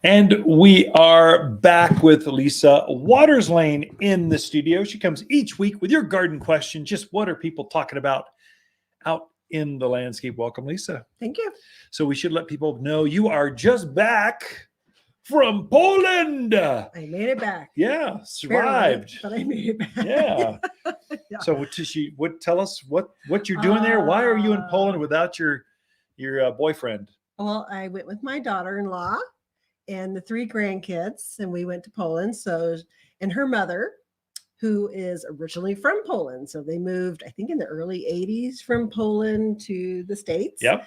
And we are back with Lisa Waterslain in the studio. She comes each week with your garden question. Just what are people talking about out in the landscape? Welcome, Lisa. Thank you. So we should let people know you are just back from Poland. I made it back. Yeah, survived. Barely, but I made it back. Yeah. Yeah. So tell us what you're doing there? Why are you in Poland without your boyfriend? Well, I went with my daughter-in-law and the 3 grandkids, and we went to Poland. So, and her mother, who is originally from Poland. So they moved, I think, in the early 80s from Poland to the States. Yep.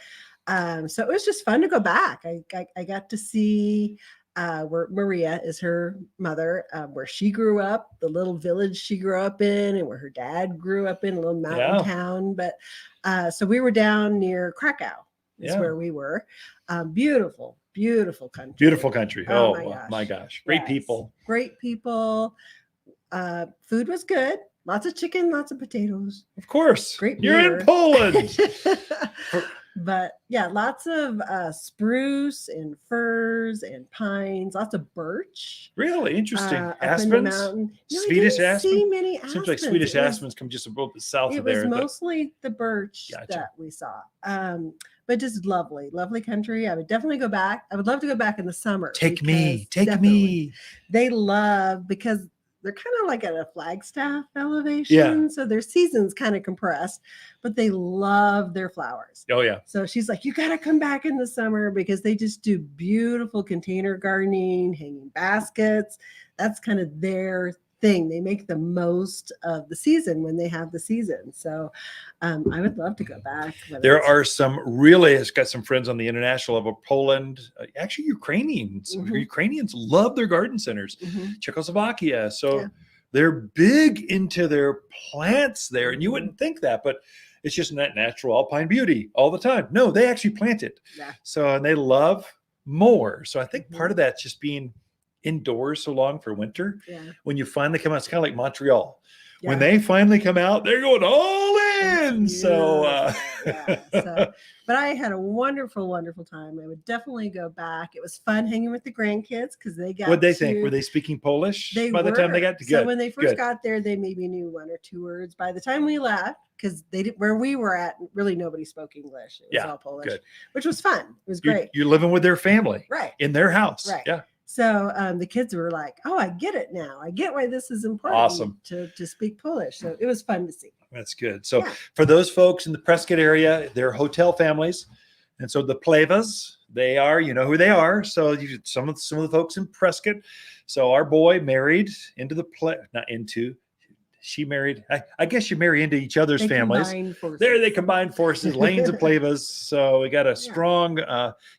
So it was just fun to go back. I got to see where Maria is her mother, where she grew up, the little village she grew up in, and where her dad grew up in, a little mountain town. But so we were down near Krakow is where we were. Beautiful country. Beautiful country. Oh my gosh. Great people. Great people. Food was good. Lots of chicken, lots of potatoes. Of course. Great You're beer. in Poland. But yeah, lots of spruce and firs and pines, lots of birch. Really interesting. Aspens? Swedish aspen? See many aspens. Seems like Swedish aspens come just a little bit south of there. It was mostly the birch that we saw. But just lovely country. I would definitely go back. I would love to go back in the summer. Take me. They love, because they're kind of like at a Flagstaff elevation. Yeah. So their season's kind of compressed, but they love their flowers. Oh, yeah. So she's like, you got to come back in the summer because they just do beautiful container gardening, hanging baskets. That's kind of their thing. They make the most of the season when they have the season. So I would love to go back. There are some really, it's got some friends on the international level, Poland, actually Ukrainians. Mm-hmm. Ukrainians love their garden centers. Mm-hmm. Czechoslovakia. So they're big into their plants there. And you wouldn't think that, but it's just natural alpine beauty all the time. No, they actually plant it. Yeah. So, and they love more. So I think part of that's just being indoors so long for winter. Yeah. When you finally come out, it's kind of like Montreal. Yeah. When they finally come out, they're going all in. So, but I had a wonderful time. I would definitely go back. It was fun hanging with the grandkids because they got. What'd they think? Were they speaking Polish by the time they got to So when they first got there, they maybe knew 1 or 2 words. By the time we left, because where we were at, really nobody spoke English. It was all Polish, which was fun. It was great. You're living with their family, right? In their house, right? Yeah. So the kids were like, "Oh, I get it now. I get why this is important. Awesome to speak Polish." So it was fun to see. That's good. So for those folks in the Prescott area, they're hotel families, and so the Plevas, they are, you know who they are. So some of the folks in Prescott. So our boy married into she married. I guess you marry into each other's families. They combined forces. Lanes and Plevas. So we got a strong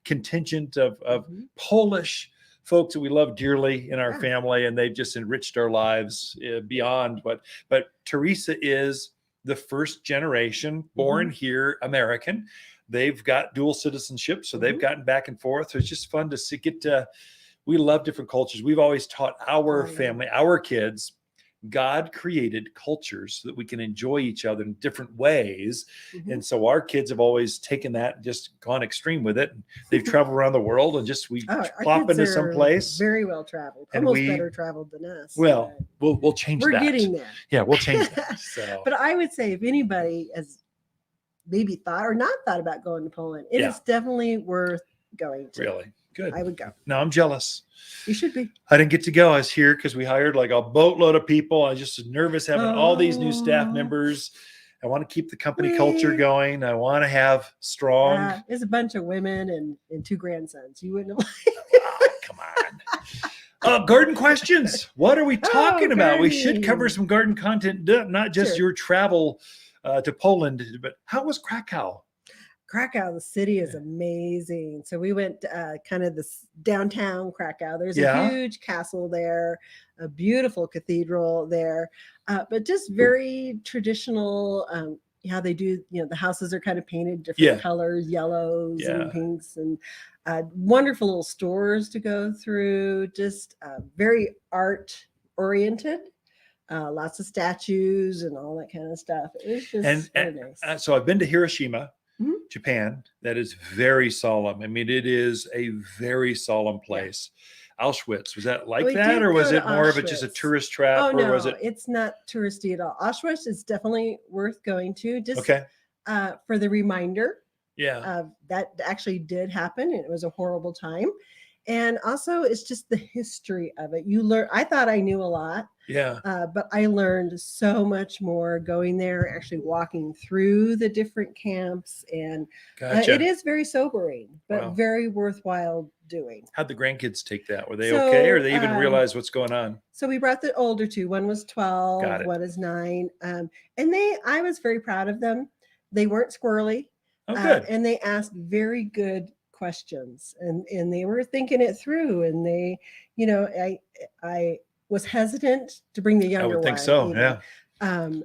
contingent of Polish folks that we love dearly in our family, and they've just enriched our lives beyond. But Teresa is the first generation born here, American. They've got dual citizenship, so they've gotten back and forth. So it's just fun to see, we love different cultures. We've always taught our family, our kids, God created cultures so that we can enjoy each other in different ways. And so our kids have always taken that and just gone extreme with it. They've traveled around the world and we plop into some place. Very well traveled, almost better traveled than us. Well, we'll change that. We're getting there. Yeah, we'll change that. So. But I would say if anybody has maybe thought or not thought about going to Poland, it is definitely worth going to. Really? Good. I would go. No, I'm jealous. You should be. I didn't get to go. I was here because we hired like a boatload of people. I just was nervous having all these new staff members. I want to keep the company culture going. I want to have strong. There's a bunch of women and 2 grandsons. You wouldn't have. Come on. Garden questions. What are we talking about? We should cover some garden content, not just your travel to Poland, but how was Krakow? Krakow, the city is amazing. So we went kind of this downtown Krakow. There's a huge castle there, a beautiful cathedral there, but just very traditional. How they do, the houses are kind of painted different colors, yellows and pinks, and wonderful little stores to go through. Just very art oriented. Lots of statues and all that kind of stuff. It was just very nice. So I've been to Hiroshima. Japan. That is very solemn. I mean, it is a very solemn place. Yeah. Auschwitz, was that like that, or was it more of just a tourist trap? Oh, no, was it? It's not touristy at all. Auschwitz is definitely worth going to, just okay. For the reminder. Yeah. That actually did happen, and it was a horrible time. And also, it's just the history of it. You learn. I thought I knew a lot. Yeah. But I learned so much more going there, actually walking through the different camps. And gotcha. It is very sobering, but very worthwhile doing. How'd the grandkids take that? Were they okay, or they even realize what's going on? So we brought the older two. One was 12, one is 9. And I was very proud of them. They weren't squirrely. Oh, good. And they asked very good questions, and they were thinking it through. And they, I was hesitant to bring the younger one. I would think so, yeah.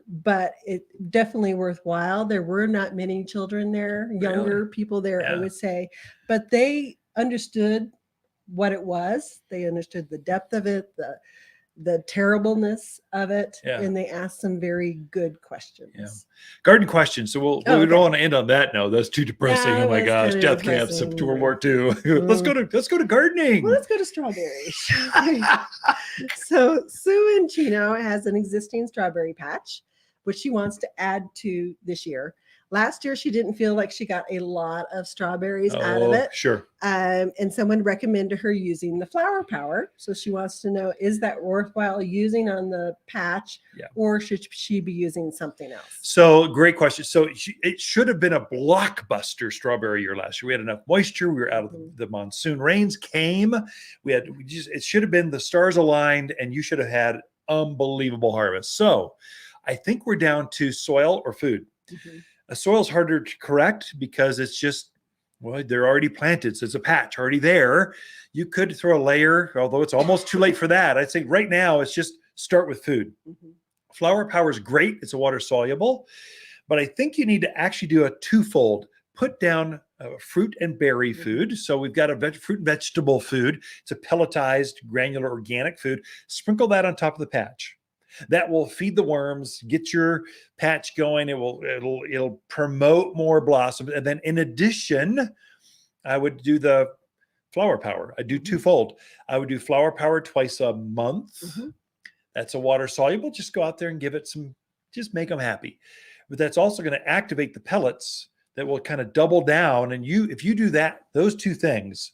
But it definitely worthwhile. There were not many children there, younger people there, I would say, but they understood what it was. They understood the depth of it, the terribleness of it, and they asked some very good questions. Yeah. Garden questions. So we don't want to end on that note. That's too depressing. Oh my gosh, death camps of World War II. Let's go to gardening. Well, let's go to strawberries. So Sue in Chino has an existing strawberry patch, which she wants to add to this year. Last year, she didn't feel like she got a lot of strawberries out of it. Sure. And someone recommended her using the flower power. So she wants to know, is that worthwhile using on the patch, or should she be using something else? So great question. So it should have been a blockbuster strawberry year last year. We had enough moisture. We were out of the monsoon. Rains came. It should have been the stars aligned, and you should have had unbelievable harvest. So I think we're down to soil or food. Mm-hmm. Soil's harder to correct because it's just, they're already planted. So it's a patch already there. You could throw a layer, although it's almost too late for that. I'd say right now it's just start with food. Mm-hmm. Flower power is great. It's a water soluble, but I think you need to actually do a twofold. Put down fruit and berry food. So we've got a fruit and vegetable food. It's a pelletized granular organic food. Sprinkle that on top of the patch. That will feed the worms, get your patch going. It'll promote more blossoms. And then in addition, I would do the flower power. I do twofold. I would do flower power twice a month. Mm-hmm. That's a water soluble. Just go out there and give it just make them happy. But that's also going to activate the pellets that will kind of double down. And if you do those two things,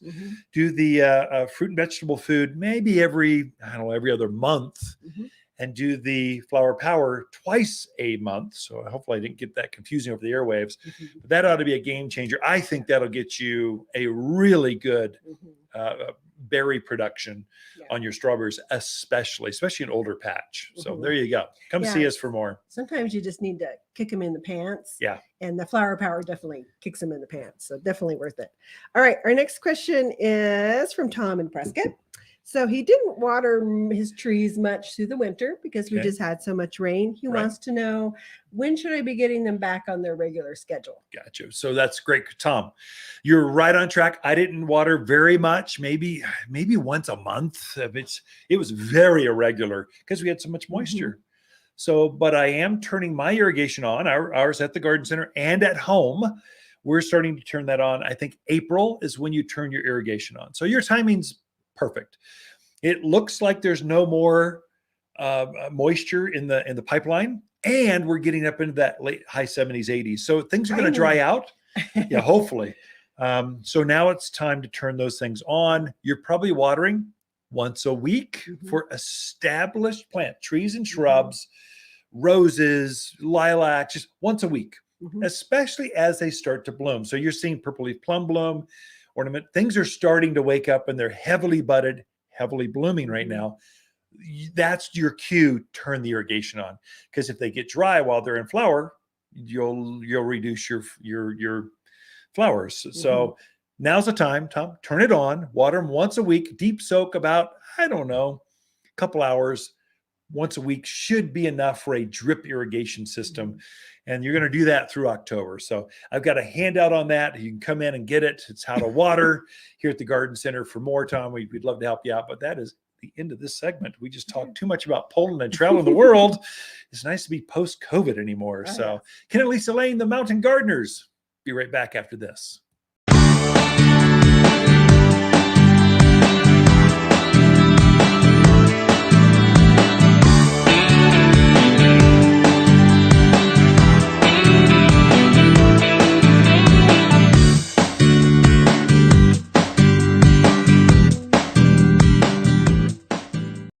do the fruit and vegetable food, maybe every other month. Mm-hmm. And do the flower power twice a month. So hopefully I didn't get that confusing over the airwaves. Mm-hmm. But that ought to be a game changer. I think that'll get you a really good berry production on your strawberries, especially an older patch. So there you go. Come see us for more. Sometimes you just need to kick them in the pants. Yeah. And the flower power definitely kicks them in the pants. So definitely worth it. All right. Our next question is from Tom in Prescott. So he didn't water his trees much through the winter because we just had so much rain. He wants to know, when should I be getting them back on their regular schedule? Gotcha. So that's great, Tom. You're right on track. I didn't water very much, maybe once a month. It was very irregular because we had so much moisture. Mm-hmm. So, but I am turning my irrigation on, ours at the garden center and at home. We're starting to turn that on. I think April is when you turn your irrigation on. So your timing's perfect. It looks like there's no more moisture in the pipeline, and we're getting up into that late high 70s, 80s. So things are going to dry out. Yeah, hopefully. So now it's time to turn those things on. You're probably watering once a week for established plant trees and shrubs, roses, lilacs, just once a week, especially as they start to bloom. So you're seeing purple leaf plum bloom, ornament. Things are starting to wake up, and they're heavily budded, heavily blooming right now. That's your cue. Turn the irrigation on, because if they get dry while they're in flower, you'll reduce your flowers. So now's the time, Tom. Turn it on. Water them once a week. Deep soak about a couple hours once a week should be enough for a drip irrigation system. And you're going to do that through October. So I've got a handout on that. You can come in and get it. It's how to water here at the Garden Center. For more, Tom, we'd love to help you out. But that is the end of this segment. We just talked too much about Poland and traveling the world. It's nice to be post-COVID anymore. So Ken and Lisa Lain, the Mountain Gardeners. Be right back after this.